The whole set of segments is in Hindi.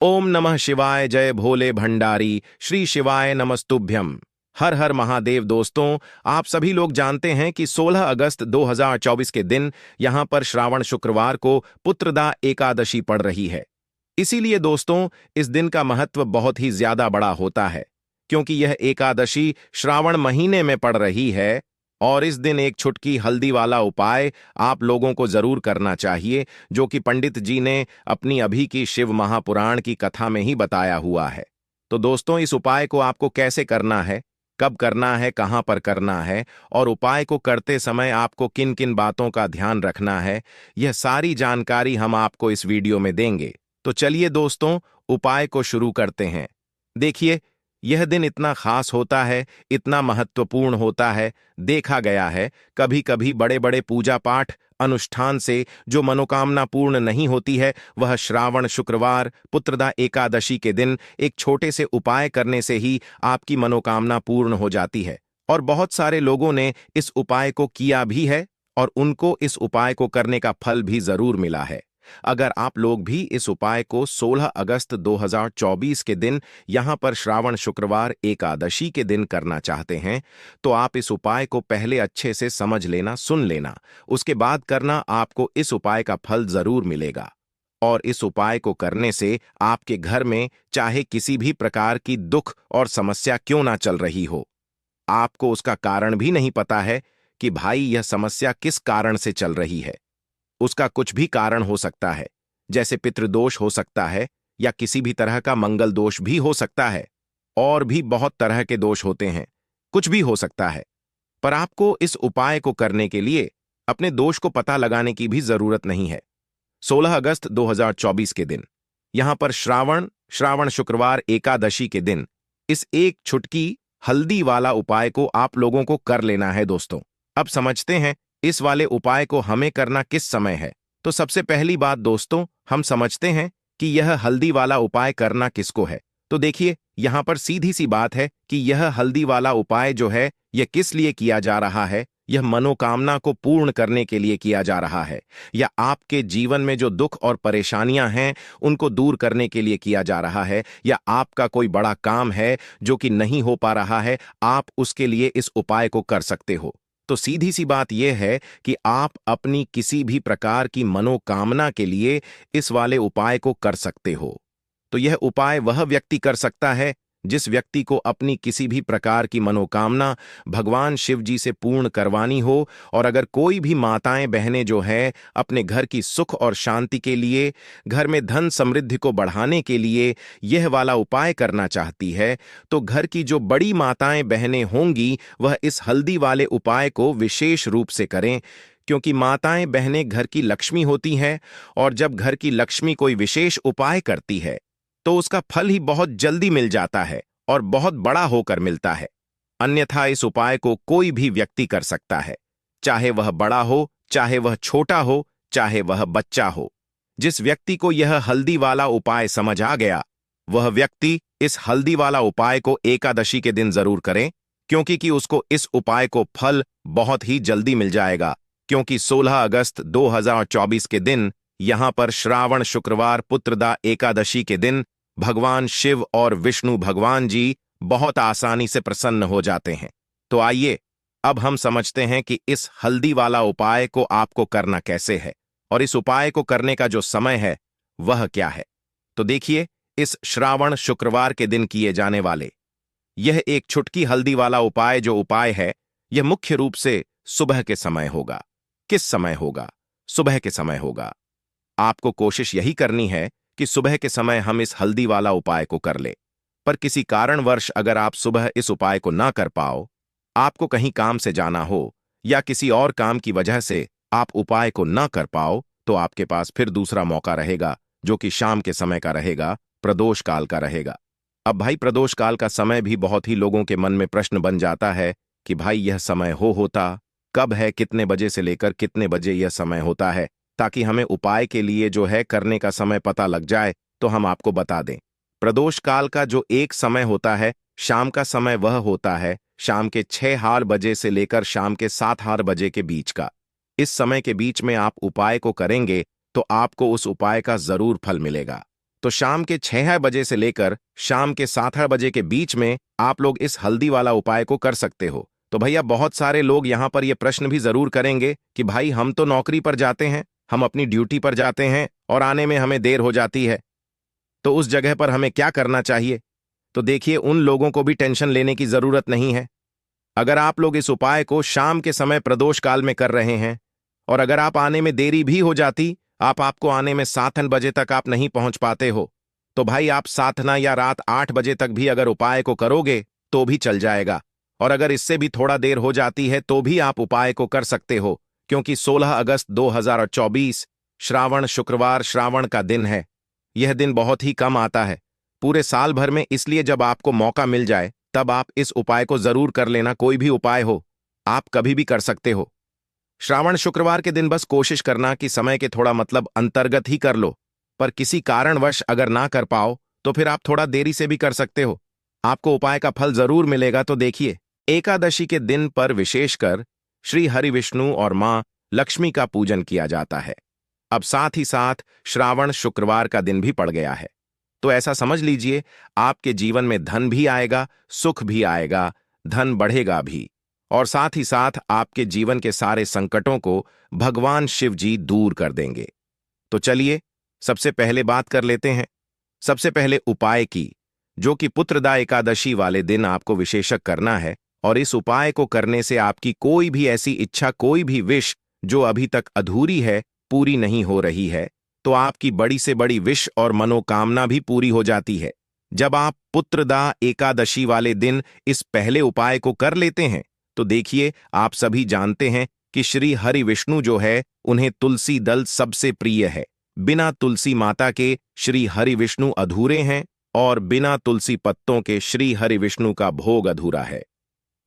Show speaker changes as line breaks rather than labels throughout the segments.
ओम नमः शिवाय। जय भोले भंडारी। श्री शिवाय नमस्तुभ्यम। हर हर महादेव। दोस्तों, आप सभी लोग जानते हैं कि 16 अगस्त 2024 के दिन यहां पर श्रावण शुक्रवार को पुत्रदा एकादशी पड़ रही है। इसीलिए दोस्तों, इस दिन का महत्व बहुत ही ज्यादा बड़ा होता है, क्योंकि यह एकादशी श्रावण महीने में पड़ रही है। और इस दिन एक छुटकी हल्दी वाला उपाय आप लोगों को जरूर करना चाहिए, जो कि पंडित जी ने अपनी अभी की शिव महापुराण की कथा में ही बताया हुआ है। तो दोस्तों, इस उपाय को आपको कैसे करना है, कब करना है, कहां पर करना है, और उपाय को करते समय आपको किन किन बातों का ध्यान रखना है, यह सारी जानकारी हम आपको इस वीडियो में देंगे। तो चलिए दोस्तों, उपाय को शुरू करते हैं। देखिए, यह दिन इतना खास होता है, इतना महत्वपूर्ण होता है। देखा गया है कभी कभी बड़े बड़े पूजा पाठ अनुष्ठान से जो मनोकामना पूर्ण नहीं होती है, वह श्रावण शुक्रवार पुत्रदा एकादशी के दिन एक छोटे से उपाय करने से ही आपकी मनोकामना पूर्ण हो जाती है। और बहुत सारे लोगों ने इस उपाय को किया भी है और उनको इस उपाय को करने का फल भी जरूर मिला है। अगर आप लोग भी इस उपाय को 16 अगस्त 2024 के दिन यहां पर श्रावण शुक्रवार एकादशी के दिन करना चाहते हैं, तो आप इस उपाय को पहले अच्छे से समझ लेना, सुन लेना। उसके बाद करना, आपको इस उपाय का फल जरूर मिलेगा। और इस उपाय को करने से आपके घर में चाहे किसी भी प्रकार की दुख और समस्या क्यों ना चल रही हो, आपको उसका कारण भी नहीं पता है कि भाई यह समस्या किस कारण से चल रही है। उसका कुछ भी कारण हो सकता है, जैसे पितृदोष हो सकता है, या किसी भी तरह का मंगल दोष भी हो सकता है। और भी बहुत तरह के दोष होते हैं, कुछ भी हो सकता है। पर आपको इस उपाय को करने के लिए अपने दोष को पता लगाने की भी जरूरत नहीं है। 16 अगस्त 2024 के दिन यहां पर श्रावण शुक्रवार एकादशी के दिन इस एक छुटकी हल्दी वाला उपाय को आप लोगों को कर लेना है। दोस्तों, अब समझते हैं इस वाले उपाय को हमें करना किस समय है। तो सबसे पहली बात दोस्तों, हम समझते हैं कि यह हल्दी वाला उपाय करना किसको है। तो देखिए, यहां पर सीधी सी बात है कि यह हल्दी वाला उपाय जो है, यह किस लिए किया जा रहा है। यह मनोकामना को पूर्ण करने के लिए किया जा रहा है, या आपके जीवन में जो दुख और परेशानियां हैं उनको दूर करने के लिए किया जा रहा है, या आपका कोई बड़ा काम है जो कि नहीं हो पा रहा है, आप उसके लिए इस उपाय को कर सकते हो। तो सीधी सी बात यह है कि आप अपनी किसी भी प्रकार की मनोकामना के लिए इस वाले उपाय को कर सकते हो। तो यह उपाय वह व्यक्ति कर सकता है जिस व्यक्ति को अपनी किसी भी प्रकार की मनोकामना भगवान शिव जी से पूर्ण करवानी हो। और अगर कोई भी माताएं बहनें जो है अपने घर की सुख और शांति के लिए, घर में धन समृद्धि को बढ़ाने के लिए यह वाला उपाय करना चाहती है, तो घर की जो बड़ी माताएं बहनें होंगी वह इस हल्दी वाले उपाय को विशेष रूप से करें, क्योंकि माताएं बहनें घर की लक्ष्मी होती हैं। और जब घर की लक्ष्मी कोई विशेष उपाय करती है तो उसका फल ही बहुत जल्दी मिल जाता है और बहुत बड़ा होकर मिलता है। अन्यथा इस उपाय को कोई भी व्यक्ति कर सकता है, चाहे वह बड़ा हो, चाहे वह छोटा हो, चाहे वह बच्चा हो। जिस व्यक्ति को यह हल्दी वाला उपाय समझ आ गया, वह व्यक्ति इस हल्दी वाला उपाय को एकादशी के दिन जरूर करें, क्योंकि उसको इस उपाय को फल बहुत ही जल्दी मिल जाएगा। क्योंकि 16 अगस्त 2024 के दिन यहां पर श्रावण शुक्रवार पुत्रदा एकादशी के दिन भगवान शिव और विष्णु भगवान जी बहुत आसानी से प्रसन्न हो जाते हैं। तो आइए अब हम समझते हैं कि इस हल्दी वाला उपाय को आपको करना कैसे है, और इस उपाय को करने का जो समय है वह क्या है। तो देखिए, इस श्रावण शुक्रवार के दिन किए जाने वाले यह एक छुटकी हल्दी वाला उपाय जो उपाय है, यह मुख्य रूप से सुबह के समय होगा। किस समय होगा? सुबह के समय होगा। आपको कोशिश यही करनी है कि सुबह के समय हम इस हल्दी वाला उपाय को कर ले। पर किसी कारणवश अगर आप सुबह इस उपाय को ना कर पाओ, आपको कहीं काम से जाना हो, या किसी और काम की वजह से आप उपाय को ना कर पाओ, तो आपके पास फिर दूसरा मौका रहेगा, जो कि शाम के समय का रहेगा, प्रदोष काल का रहेगा। अब भाई, प्रदोष काल का समय भी बहुत ही लोगों के मन में प्रश्न बन जाता है कि भाई यह समय होता कब है, कितने बजे से लेकर कितने बजे यह समय होता है, ताकि हमें उपाय के लिए जो है करने का समय पता लग जाए। तो हम आपको बता दें, प्रदोष काल का जो एक समय होता है, शाम का समय, वह होता है शाम के 6 बजे से लेकर शाम के 7 बजे के बीच का। इस समय के बीच में आप उपाय को करेंगे तो आपको उस उपाय का जरूर फल मिलेगा। तो शाम के 6 बजे से लेकर शाम के 7 बजे के बीच में आप लोग इस हल्दी वाला उपाय को कर सकते हो। तो भैया बहुत सारे लोग यहाँ पर ये प्रश्न भी जरूर करेंगे कि भाई हम तो नौकरी पर जाते हैं, हम अपनी ड्यूटी पर जाते हैं और आने में हमें देर हो जाती है, तो उस जगह पर हमें क्या करना चाहिए? तो देखिए, उन लोगों को भी टेंशन लेने की जरूरत नहीं है। अगर आप लोग इस उपाय को शाम के समय प्रदोष काल में कर रहे हैं और अगर आप आने में देरी भी हो जाती, आपको आने में 7 बजे तक आप नहीं पहुंच पाते हो, तो भाई आप 7 या रात 8 बजे तक भी अगर उपाय को करोगे तो भी चल जाएगा। और अगर इससे भी थोड़ा देर हो जाती है तो भी आप उपाय को कर सकते हो, क्योंकि 16 अगस्त 2024 श्रावण शुक्रवार श्रावण का दिन है। यह दिन बहुत ही कम आता है पूरे साल भर में, इसलिए जब आपको मौका मिल जाए तब आप इस उपाय को जरूर कर लेना। कोई भी उपाय हो, आप कभी भी कर सकते हो। श्रावण शुक्रवार के दिन बस कोशिश करना कि समय के थोड़ा अंतर्गत ही कर लो, पर किसी कारणवश अगर ना कर पाओ तो फिर आप थोड़ा देरी से भी कर सकते हो, आपको उपाय का फल जरूर मिलेगा। तो देखिए, एकादशी के दिन पर विशेषकर श्री हरि विष्णु और मां लक्ष्मी का पूजन किया जाता है। अब साथ ही साथ श्रावण शुक्रवार का दिन भी पड़ गया है, तो ऐसा समझ लीजिए आपके जीवन में धन भी आएगा, सुख भी आएगा, धन बढ़ेगा भी, और साथ ही साथ आपके जीवन के सारे संकटों को भगवान शिव जी दूर कर देंगे। तो चलिए सबसे पहले बात कर लेते हैं। सबसे पहले उपाय की, जो कि पुत्रदा एकादशी वाले दिन आपको विशेषक करना है, और इस उपाय को करने से आपकी कोई भी ऐसी इच्छा, कोई भी विश जो अभी तक अधूरी है, पूरी नहीं हो रही है, तो आपकी बड़ी से बड़ी विश और मनोकामना भी पूरी हो जाती है। जब आप पुत्रदा एकादशी वाले दिन इस पहले उपाय को कर लेते हैं तो देखिए, आप सभी जानते हैं कि श्री हरि विष्णु जो है उन्हें तुलसी दल सबसे प्रिय है। बिना तुलसी माता के श्री हरि विष्णु अधूरे हैं और बिना तुलसी पत्तों के श्री हरि विष्णु का भोग अधूरा है।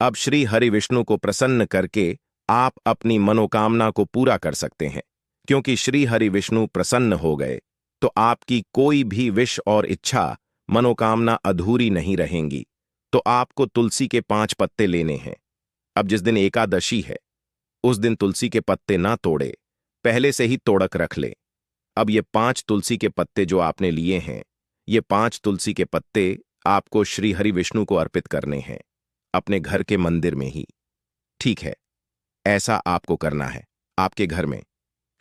अब श्री हरि विष्णु को प्रसन्न करके आप अपनी मनोकामना को पूरा कर सकते हैं, क्योंकि श्री हरि विष्णु प्रसन्न हो गए तो आपकी कोई भी विश और इच्छा, मनोकामना अधूरी नहीं रहेंगी। तो आपको तुलसी के 5 पत्ते लेने हैं। अब जिस दिन एकादशी है उस दिन तुलसी के पत्ते ना तोड़े, पहले से ही तोड़क रख ले। अब ये 5 तुलसी के पत्ते जो आपने लिए हैं, ये 5 तुलसी के पत्ते आपको श्री हरि विष्णु को अर्पित करने हैं, अपने घर के मंदिर में ही। ठीक है, ऐसा आपको करना है। आपके घर में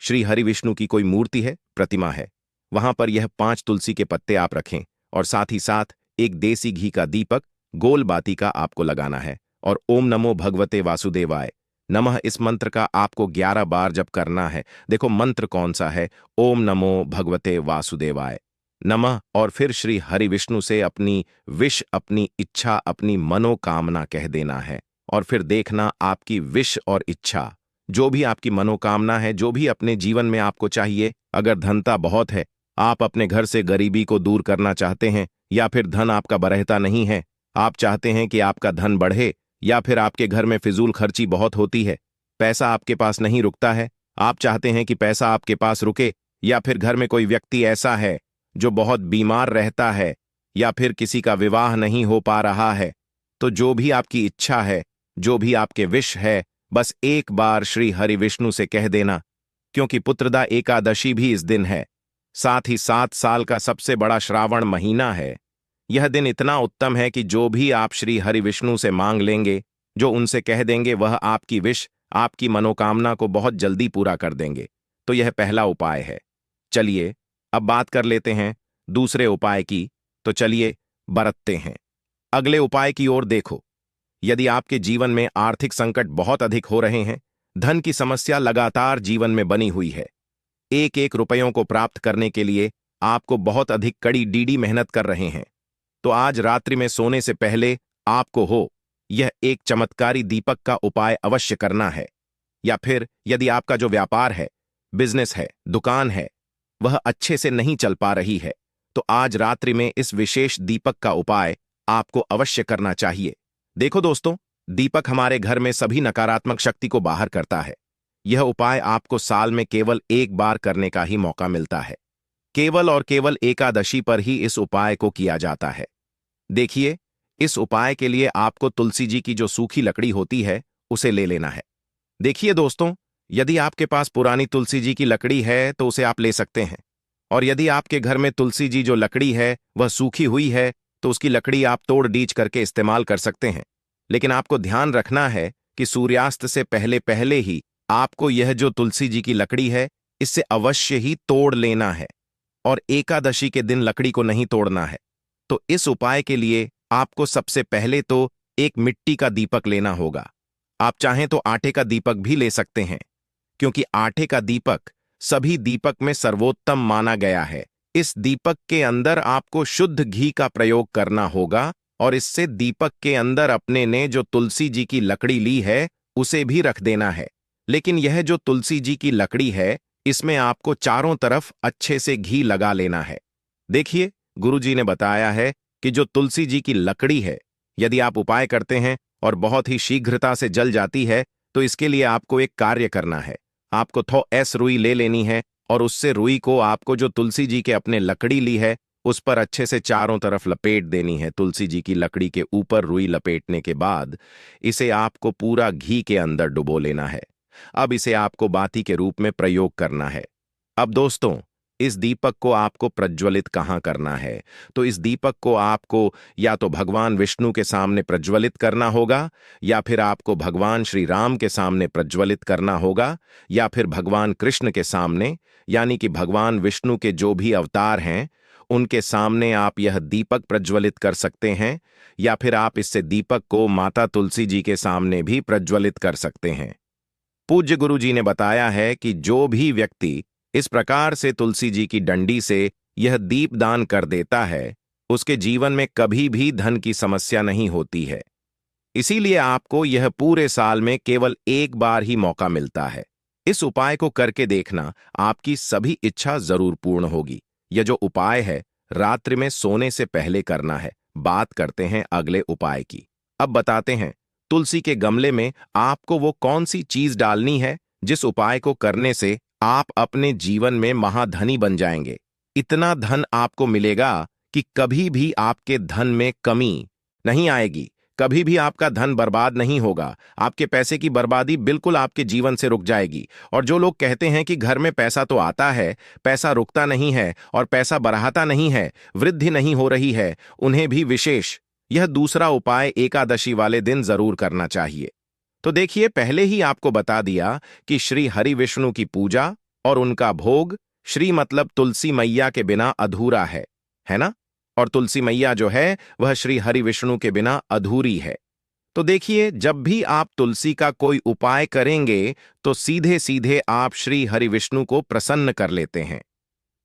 श्री हरि विष्णु की कोई मूर्ति है, प्रतिमा है, वहां पर यह 5 तुलसी के पत्ते आप रखें और साथ ही साथ एक देसी घी का दीपक गोल बाती का आपको लगाना है और ओम नमो भगवते वासुदेवाय नमः इस मंत्र का आपको 11 बार जप करना है। देखो मंत्र कौन सा है, ओम नमो भगवते वासुदेवाय नमः, और फिर श्री हरि विष्णु से अपनी विश, अपनी इच्छा, अपनी मनोकामना कह देना है। और फिर देखना आपकी विश और इच्छा, जो भी आपकी मनोकामना है, जो भी अपने जीवन में आपको चाहिए, अगर धनता बहुत है, आप अपने घर से गरीबी को दूर करना चाहते हैं, या फिर धन आपका बरहता नहीं है, आप चाहते हैं कि आपका धन बढ़े, या फिर आपके घर में फिजूल खर्ची बहुत होती है, पैसा आपके पास नहीं रुकता है, आप चाहते हैं कि पैसा आपके पास रुके, या फिर घर में कोई व्यक्ति ऐसा है जो बहुत बीमार रहता है, या फिर किसी का विवाह नहीं हो पा रहा है, तो जो भी आपकी इच्छा है, जो भी आपके विश है, बस एक बार श्री हरि विष्णु से कह देना। क्योंकि पुत्रदा एकादशी भी इस दिन है, साथ ही 7 साल का सबसे बड़ा श्रावण महीना है। यह दिन इतना उत्तम है कि जो भी आप श्री हरि विष्णु से मांग लेंगे, जो उनसे कह देंगे, वह आपकी विश, आपकी मनोकामना को बहुत जल्दी पूरा कर देंगे। तो यह पहला उपाय है। चलिए अब बात कर लेते हैं दूसरे उपाय की। तो चलिए बरतते हैं अगले उपाय की ओर। देखो, यदि आपके जीवन में आर्थिक संकट बहुत अधिक हो रहे हैं, धन की समस्या लगातार जीवन में बनी हुई है, एक एक रुपयों को प्राप्त करने के लिए आपको बहुत अधिक कड़ी डीडी मेहनत कर रहे हैं, तो आज रात्रि में सोने से पहले आपको यह एक चमत्कारी दीपक का उपाय अवश्य करना है। या फिर यदि आपका जो व्यापार है, बिजनेस है, दुकान है, वह अच्छे से नहीं चल पा रही है, तो आज रात्रि में इस विशेष दीपक का उपाय आपको अवश्य करना चाहिए। देखो दोस्तों, दीपक हमारे घर में सभी नकारात्मक शक्ति को बाहर करता है। यह उपाय आपको साल में केवल एक बार करने का ही मौका मिलता है। केवल और केवल एकादशी पर ही इस उपाय को किया जाता है। देखिए, इस उपाय के लिए आपको तुलसी जी की जो सूखी लकड़ी होती है उसे ले लेना है। देखिए दोस्तों, यदि आपके पास पुरानी तुलसी जी की लकड़ी है तो उसे आप ले सकते हैं, और यदि आपके घर में तुलसी जी जो लकड़ी है वह सूखी हुई है तो उसकी लकड़ी आप तोड़ डीच करके इस्तेमाल कर सकते हैं। लेकिन आपको ध्यान रखना है कि सूर्यास्त से पहले पहले ही आपको यह जो तुलसी जी की लकड़ी है इससे अवश्य ही तोड़ लेना है, और एकादशी के दिन लकड़ी को नहीं तोड़ना है। तो इस उपाय के लिए आपको सबसे पहले तो एक मिट्टी का दीपक लेना होगा। आप चाहें तो आटे का दीपक भी ले सकते हैं, क्योंकि आटे का दीपक सभी दीपक में सर्वोत्तम माना गया है। इस दीपक के अंदर आपको शुद्ध घी का प्रयोग करना होगा और इससे दीपक के अंदर अपने ने जो तुलसी जी की लकड़ी ली है उसे भी रख देना है। लेकिन यह जो तुलसी जी की लकड़ी है इसमें आपको चारों तरफ अच्छे से घी लगा लेना है। देखिए, गुरुजी ने बताया है कि जो तुलसी जी की लकड़ी है, यदि आप उपाय करते हैं और बहुत ही शीघ्रता से जल जाती है तो इसके लिए आपको एक कार्य करना है। आपको थो एस रुई ले लेनी है और उससे रुई को आपको जो तुलसी जी के अपने लकड़ी ली है उस पर अच्छे से चारों तरफ लपेट देनी है। तुलसी जी की लकड़ी के ऊपर रुई लपेटने के बाद इसे आपको पूरा घी के अंदर डुबो लेना है। अब इसे आपको बाती के रूप में प्रयोग करना है। अब दोस्तों, इस दीपक को आपको प्रज्वलित कहाँ करना है? तो इस दीपक को आपको या तो भगवान विष्णु के सामने प्रज्वलित करना होगा, या फिर आपको भगवान श्री राम के सामने प्रज्वलित करना होगा, या फिर भगवान कृष्ण के सामने, यानी कि भगवान विष्णु के जो भी अवतार हैं उनके सामने आप यह दीपक प्रज्वलित कर सकते हैं, या फिर आप इससे दीपक को माता तुलसी जी के सामने भी प्रज्वलित कर सकते हैं। पूज्य गुरु जी ने बताया है कि जो भी व्यक्ति इस प्रकार से तुलसी जी की डंडी से यह दीप दान कर देता है उसके जीवन में कभी भी धन की समस्या नहीं होती है। इसीलिए आपको यह पूरे साल में केवल एक बार ही मौका मिलता है। इस उपाय को करके देखना, आपकी सभी इच्छा जरूर पूर्ण होगी। यह जो उपाय है रात्रि में सोने से पहले करना है। बात करते हैं अगले उपाय की। अब बताते हैं तुलसी के गमले में आपको वो कौन सी चीज डालनी है जिस उपाय को करने से आप अपने जीवन में महाधनी बन जाएंगे। इतना धन आपको मिलेगा कि कभी भी आपके धन में कमी नहीं आएगी, कभी भी आपका धन बर्बाद नहीं होगा। आपके पैसे की बर्बादी बिल्कुल आपके जीवन से रुक जाएगी। और जो लोग कहते हैं कि घर में पैसा तो आता है, पैसा रुकता नहीं है और पैसा बढ़ाता नहीं है, वृद्धि नहीं हो रही है, उन्हें भी विशेष यह दूसरा उपाय एकादशी वाले दिन जरूर करना चाहिए। तो देखिए, पहले ही आपको बता दिया कि श्री हरि विष्णु की पूजा और उनका भोग, श्री मतलब तुलसी मैया के बिना अधूरा है ना? और तुलसी मैया जो है वह श्री हरि विष्णु के बिना अधूरी है। तो देखिए, जब भी आप तुलसी का कोई उपाय करेंगे तो सीधे सीधे आप श्री हरि विष्णु को प्रसन्न कर लेते हैं।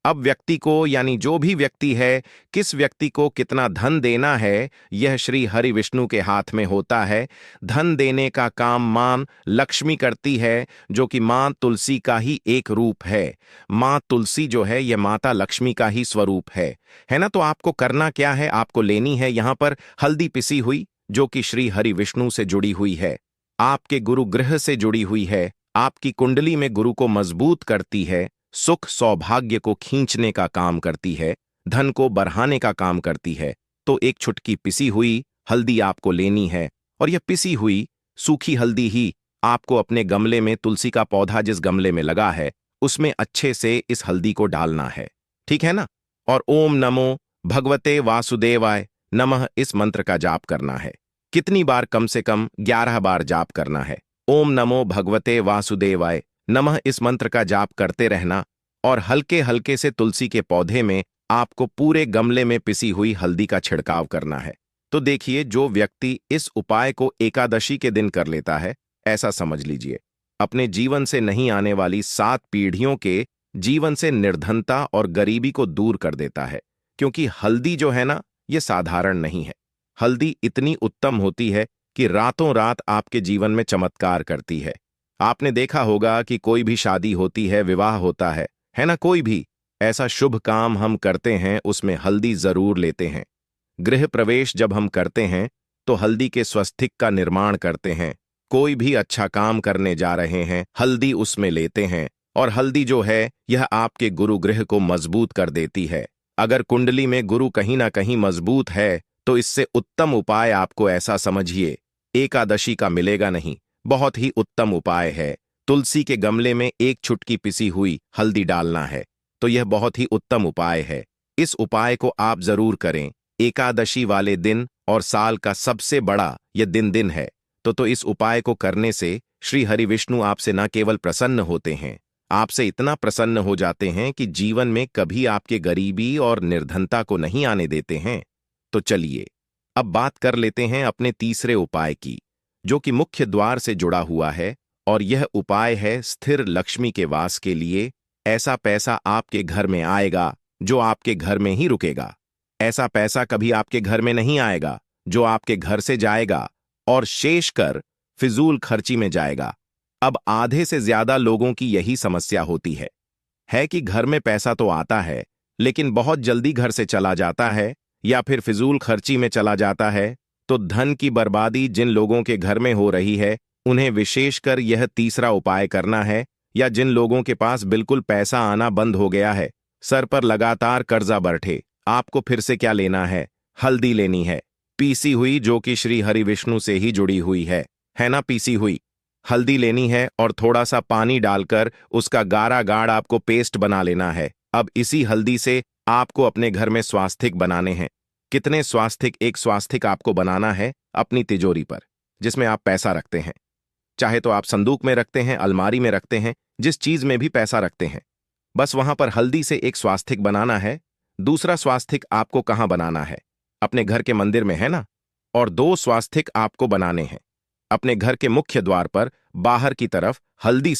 अब व्यक्ति को, यानी जो भी व्यक्ति है, किस व्यक्ति को कितना धन देना है यह श्री हरि विष्णु के हाथ में होता है। धन देने का काम मां लक्ष्मी करती है, जो कि मां तुलसी का ही एक रूप है। मां तुलसी जो है यह माता लक्ष्मी का ही स्वरूप है ना? तो आपको करना क्या है? आपको लेनी है यहां पर हल्दी पिसी हुई, जो कि श्री हरि विष्णु से जुड़ी हुई है, आपके गुरु ग्रह से जुड़ी हुई है, आपकी कुंडली में गुरु को मजबूत करती है, सुख सौभाग्य को खींचने का काम करती है, धन को बढ़ाने का काम करती है। तो एक छुटकी पिसी हुई हल्दी आपको लेनी है, और यह पिसी हुई सूखी हल्दी ही आपको अपने गमले में, तुलसी का पौधा जिस गमले में लगा है उसमें अच्छे से इस हल्दी को डालना है। ठीक है ना? और ओम नमो भगवते वासुदेवाय नमः इस मंत्र का जाप करना है। कितनी बार? कम से कम 11 बार जाप करना है। ओम नमो भगवते वासुदेवाय नमः इस मंत्र का जाप करते रहना, और हल्के हल्के से तुलसी के पौधे में आपको पूरे गमले में पिसी हुई हल्दी का छिड़काव करना है। तो देखिए, जो व्यक्ति इस उपाय को एकादशी के दिन कर लेता है, ऐसा समझ लीजिए अपने जीवन से नहीं आने वाली 7 पीढ़ियों के जीवन से निर्धनता और गरीबी को दूर कर देता है। क्योंकि हल्दी जो है ना, यह साधारण नहीं है। हल्दी इतनी उत्तम होती है कि रातों रात आपके जीवन में चमत्कार करती है। आपने देखा होगा कि कोई भी शादी होती है, विवाह होता है ना? कोई भी ऐसा शुभ काम हम करते हैं उसमें हल्दी जरूर लेते हैं। गृह प्रवेश जब हम करते हैं तो हल्दी के स्वस्तिक का निर्माण करते हैं। कोई भी अच्छा काम करने जा रहे हैं, हल्दी उसमें लेते हैं, और हल्दी जो है यह आपके गुरु गृह को मजबूत कर देती है। अगर कुंडली में गुरु कहीं ना कहीं मजबूत है तो इससे उत्तम उपाय आपको, ऐसा समझिए, एकादशी का मिलेगा नहीं। बहुत ही उत्तम उपाय है। तुलसी के गमले में एक छुटकी पिसी हुई हल्दी डालना है। तो यह बहुत ही उत्तम उपाय है। इस उपाय को आप जरूर करें। एकादशी वाले दिन और साल का सबसे बड़ा यह दिन है। तो इस उपाय को करने से श्री हरि विष्णु आपसे न केवल प्रसन्न होते हैं, आपसे इतना प्रसन्न हो जाते हैं कि जीवन में कभी आपके गरीबी और निर्धनता को नहीं आने देते हैं। तो चलिए अब बात कर लेते हैं अपने तीसरे उपाय की, जो कि मुख्य द्वार से जुड़ा हुआ है। और यह उपाय है स्थिर लक्ष्मी के वास के लिए। ऐसा पैसा आपके घर में आएगा जो आपके घर में ही रुकेगा। ऐसा पैसा कभी आपके घर में नहीं आएगा जो आपके घर से जाएगा और शेष कर फिजूल खर्ची में जाएगा। अब आधे से ज्यादा लोगों की यही समस्या होती है कि घर में पैसा तो आता है लेकिन बहुत जल्दी घर से चला जाता है या फिर फिजूल खर्ची में चला जाता है। तो धन की बर्बादी जिन लोगों के घर में हो रही है उन्हें विशेषकर यह तीसरा उपाय करना है। या जिन लोगों के पास बिल्कुल पैसा आना बंद हो गया है, सर पर लगातार कर्जा बैठे, आपको फिर से क्या लेना है? हल्दी लेनी है, पीसी हुई, जो कि श्री हरि विष्णु से ही जुड़ी हुई है ना? पीसी हुई हल्दी लेनी है और थोड़ा सा पानी डालकर उसका गाढ़ा गाढ़ आपको पेस्ट बना लेना है। अब इसी हल्दी से आपको अपने घर में स्वास्तिक बनाने हैं। कितने स्वास्तिक? एक स्वास्तिक आपको बनाना है अपनी तिजोरी पर, जिसमें आप पैसा रखते हैं। चाहे तो आप संदूक में रखते हैं, अलमारी में रखते हैं, जिस चीज में भी पैसा रखते हैं, बस वहां पर हल्दी से एक स्वास्तिक बनाना है। दूसरा स्वास्तिक आपको कहां बनाना है? अपने घर के मंदिर में, है ना? और 2 स्वास्तिक आपको बनाने हैं अपने घर के मुख्य द्वार पर बाहर की तरफ। हल्दी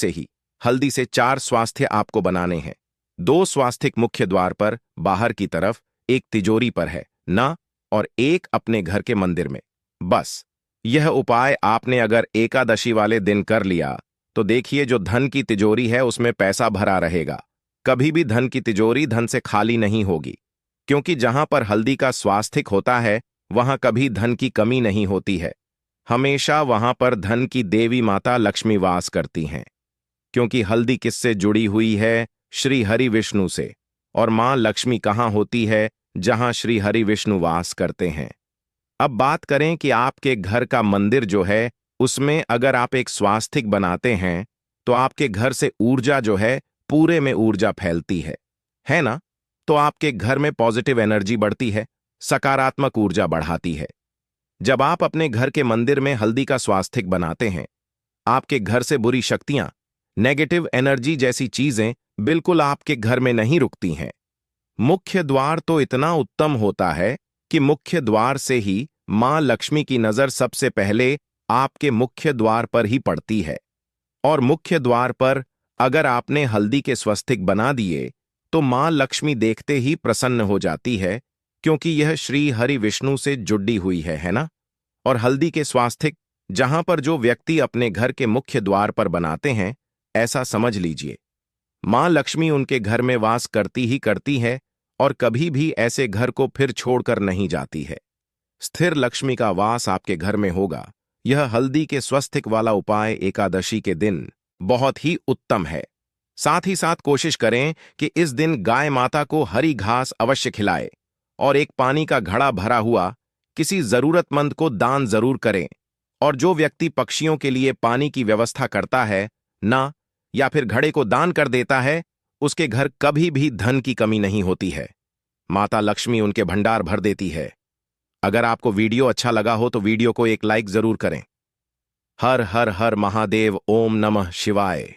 से 4 स्वास्तिक आपको बनाने हैं। 2 स्वास्तिक मुख्य द्वार पर बाहर की तरफ, एक तिजोरी पर है ना, और एक अपने घर के मंदिर में। बस यह उपाय आपने अगर एकादशी वाले दिन कर लिया तो देखिए, जो धन की तिजोरी है उसमें पैसा भरा रहेगा। कभी भी धन की तिजोरी धन से खाली नहीं होगी, क्योंकि जहां पर हल्दी का स्वास्तिक होता है वहां कभी धन की कमी नहीं होती है। हमेशा वहां पर धन की देवी माता लक्ष्मी वास करती हैं, क्योंकि हल्दी किससे जुड़ी हुई है? श्री हरि विष्णु से। और मां लक्ष्मी कहां होती है? जहां श्री हरि विष्णु वास करते हैं। अब बात करें कि आपके घर का मंदिर जो है उसमें अगर आप एक स्वास्तिक बनाते हैं तो आपके घर से ऊर्जा जो है, पूरे में ऊर्जा फैलती है ना? तो आपके घर में पॉजिटिव एनर्जी बढ़ती है, सकारात्मक ऊर्जा बढ़ाती है। जब आप अपने घर के मंदिर में हल्दी का स्वास्तिक बनाते हैं, आपके घर से बुरी शक्तियां, नेगेटिव एनर्जी जैसी चीजें बिल्कुल आपके घर में नहीं रुकती हैं। मुख्य द्वार तो इतना उत्तम होता है कि मुख्य द्वार से ही मां लक्ष्मी की नजर सबसे पहले आपके मुख्य द्वार पर ही पड़ती है। और मुख्य द्वार पर अगर आपने हल्दी के स्वस्तिक बना दिए तो मां लक्ष्मी देखते ही प्रसन्न हो जाती है, क्योंकि यह श्री हरि विष्णु से जुड़ी हुई है ना? और हल्दी के स्वास्तिक जहां पर जो व्यक्ति अपने घर के मुख्य द्वार पर बनाते हैं, ऐसा समझ लीजिए मां लक्ष्मी उनके घर में वास करती ही करती है और कभी भी ऐसे घर को फिर छोड़कर नहीं जाती है। स्थिर लक्ष्मी का वास आपके घर में होगा। यह हल्दी के स्वस्तिक वाला उपाय एकादशी के दिन बहुत ही उत्तम है। साथ ही साथ कोशिश करें कि इस दिन गाय माता को हरी घास अवश्य खिलाए और एक पानी का घड़ा भरा हुआ किसी जरूरतमंद को दान जरूर करें। और जो व्यक्ति पक्षियों के लिए पानी की व्यवस्था करता है ना, या फिर घड़े को दान कर देता है, उसके घर कभी भी धन की कमी नहीं होती है। माता लक्ष्मी उनके भंडार भर देती है। अगर आपको वीडियो अच्छा लगा हो तो वीडियो को एक लाइक जरूर करें। हर हर हर महादेव। ओम नमः शिवाय।